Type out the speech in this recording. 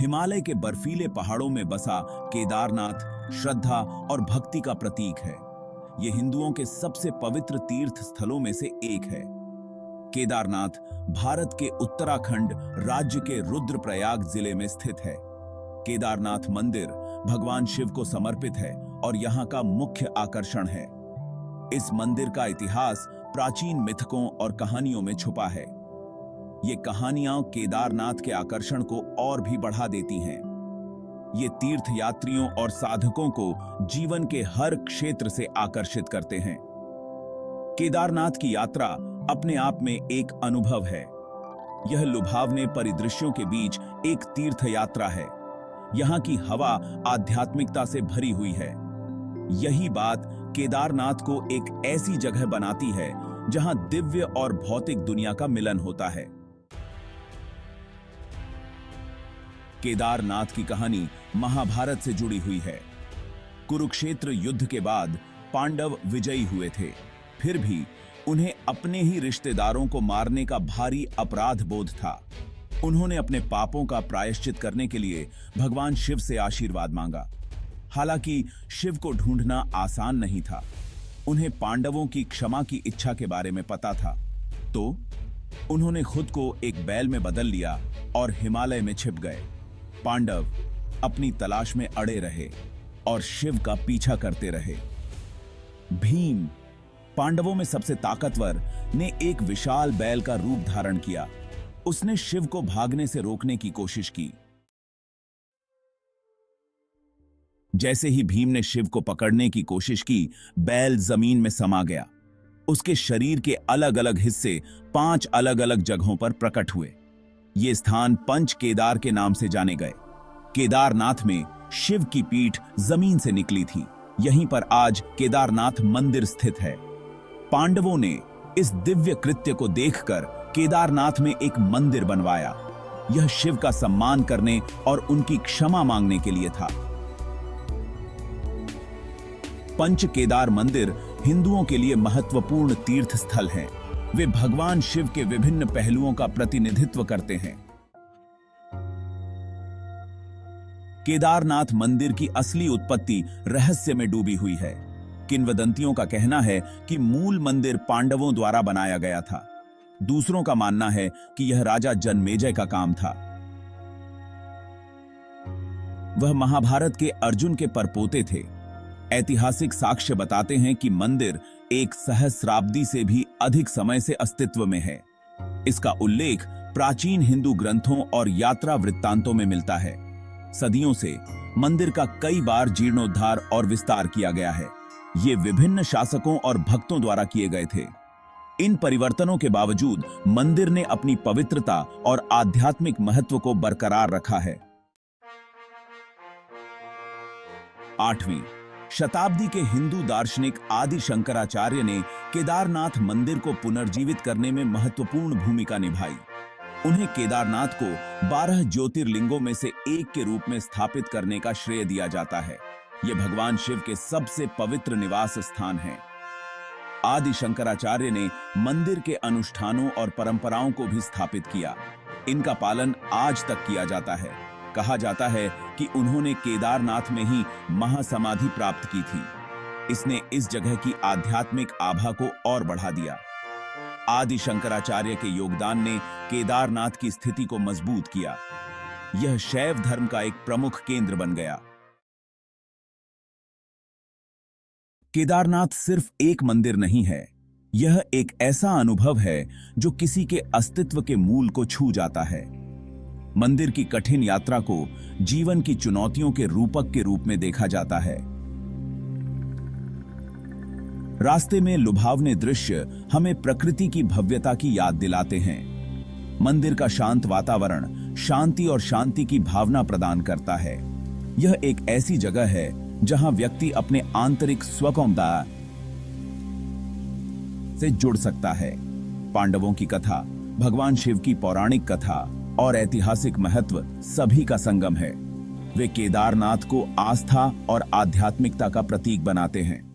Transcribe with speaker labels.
Speaker 1: हिमालय के बर्फीले पहाड़ों में बसा केदारनाथ श्रद्धा और भक्ति का प्रतीक है। ये हिंदुओं के सबसे पवित्र तीर्थ स्थलों में से एक है। केदारनाथ भारत के उत्तराखंड राज्य के रुद्रप्रयाग जिले में स्थित है। केदारनाथ मंदिर भगवान शिव को समर्पित है और यहाँ का मुख्य आकर्षण है। इस मंदिर का इतिहास प्राचीन मिथकों और कहानियों में छुपा है। ये कहानियां केदारनाथ के आकर्षण को और भी बढ़ा देती हैं। ये तीर्थ यात्रियों और साधकों को जीवन के हर क्षेत्र से आकर्षित करते हैं। केदारनाथ की यात्रा अपने आप में एक अनुभव है। यह लुभावने परिदृश्यों के बीच एक तीर्थ यात्रा है। यहाँ की हवा आध्यात्मिकता से भरी हुई है। यही बात केदारनाथ को एक ऐसी जगह बनाती है जहां दिव्य और भौतिक दुनिया का मिलन होता है। केदारनाथ की कहानी महाभारत से जुड़ी हुई है। कुरुक्षेत्र युद्ध के बाद पांडव विजयी हुए थे, फिर भी उन्हें अपने ही रिश्तेदारों को मारने का भारी अपराध बोध था। उन्होंने अपने पापों का प्रायश्चित करने के लिए भगवान शिव से आशीर्वाद मांगा। हालांकि शिव को ढूंढना आसान नहीं था। उन्हें पांडवों की क्षमा की इच्छा के बारे में पता था, तो उन्होंने खुद को एक बैल में बदल लिया और हिमालय में छिप गए। पांडव अपनी तलाश में अड़े रहे और शिव का पीछा करते रहे। भीम, पांडवों में सबसे ताकतवर, ने एक विशाल बैल का रूप धारण किया। उसने शिव को भागने से रोकने की कोशिश की। जैसे ही भीम ने शिव को पकड़ने की कोशिश की, बैल जमीन में समा गया। उसके शरीर के अलग अलग हिस्से 5 अलग अलग जगहों पर प्रकट हुए। ये स्थान पंच केदार के नाम से जाने गए। केदारनाथ में शिव की पीठ जमीन से निकली थी। यहीं पर आज केदारनाथ मंदिर स्थित है। पांडवों ने इस दिव्य कृत्य को देखकर केदारनाथ में एक मंदिर बनवाया। यह शिव का सम्मान करने और उनकी क्षमा मांगने के लिए था। पंच केदार मंदिर हिंदुओं के लिए महत्वपूर्ण तीर्थ स्थल हैं। वे भगवान शिव के विभिन्न पहलुओं का प्रतिनिधित्व करते हैं। केदारनाथ मंदिर की असली उत्पत्ति रहस्य में डूबी हुई है। किंवदंतियों का कहना है कि मूल मंदिर पांडवों द्वारा बनाया गया था। दूसरों का मानना है कि यह राजा जन्मेजय का काम था। वह महाभारत के अर्जुन के परपोते थे। ऐतिहासिक साक्ष्य बताते हैं कि मंदिर एक सहस्राब्दी से भी अधिक समय से अस्तित्व में है। इसका उल्लेख प्राचीन हिंदू ग्रंथों और यात्रा वृत्तांतों में मिलता है। सदियों से मंदिर का कई बार जीर्णोद्धार और विस्तार किया गया है। ये विभिन्न शासकों और भक्तों द्वारा किए गए थे। इन परिवर्तनों के बावजूद मंदिर ने अपनी पवित्रता और आध्यात्मिक महत्व को बरकरार रखा है। 8वीं शताब्दी के हिंदू दार्शनिक आदि शंकराचार्य ने केदारनाथ मंदिर को पुनर्जीवित करने में महत्वपूर्ण भूमिका निभाई। उन्हें केदारनाथ को 12 ज्योतिर्लिंगों में से एक के रूप में स्थापित करने का श्रेय दिया जाता है। यह भगवान शिव के सबसे पवित्र निवास स्थान है। आदि शंकराचार्य ने मंदिर के अनुष्ठानों और परंपराओं को भी स्थापित किया। इनका पालन आज तक किया जाता है। कहा जाता है कि उन्होंने केदारनाथ में ही महासमाधि प्राप्त की थी। इसने इस जगह की आध्यात्मिक आभा को और बढ़ा दिया। आदि शंकराचार्य के योगदान ने केदारनाथ की स्थिति को मजबूत किया। यह शैव धर्म का एक प्रमुख केंद्र बन गया। केदारनाथ सिर्फ एक मंदिर नहीं है, यह एक ऐसा अनुभव है जो किसी के अस्तित्व के मूल को छू जाता है। मंदिर की कठिन यात्रा को जीवन की चुनौतियों के रूपक के रूप में देखा जाता है। रास्ते में लुभावने दृश्य हमें प्रकृति की भव्यता की याद दिलाते हैं। मंदिर का शांत वातावरण शांति और शांति की भावना प्रदान करता है। यह एक ऐसी जगह है जहां व्यक्ति अपने आंतरिक स्वकमता से जुड़ सकता है। पांडवों की कथा, भगवान शिव की पौराणिक कथा और ऐतिहासिक महत्व सभी का संगम है। वे केदारनाथ को आस्था और आध्यात्मिकता का प्रतीक बनाते हैं।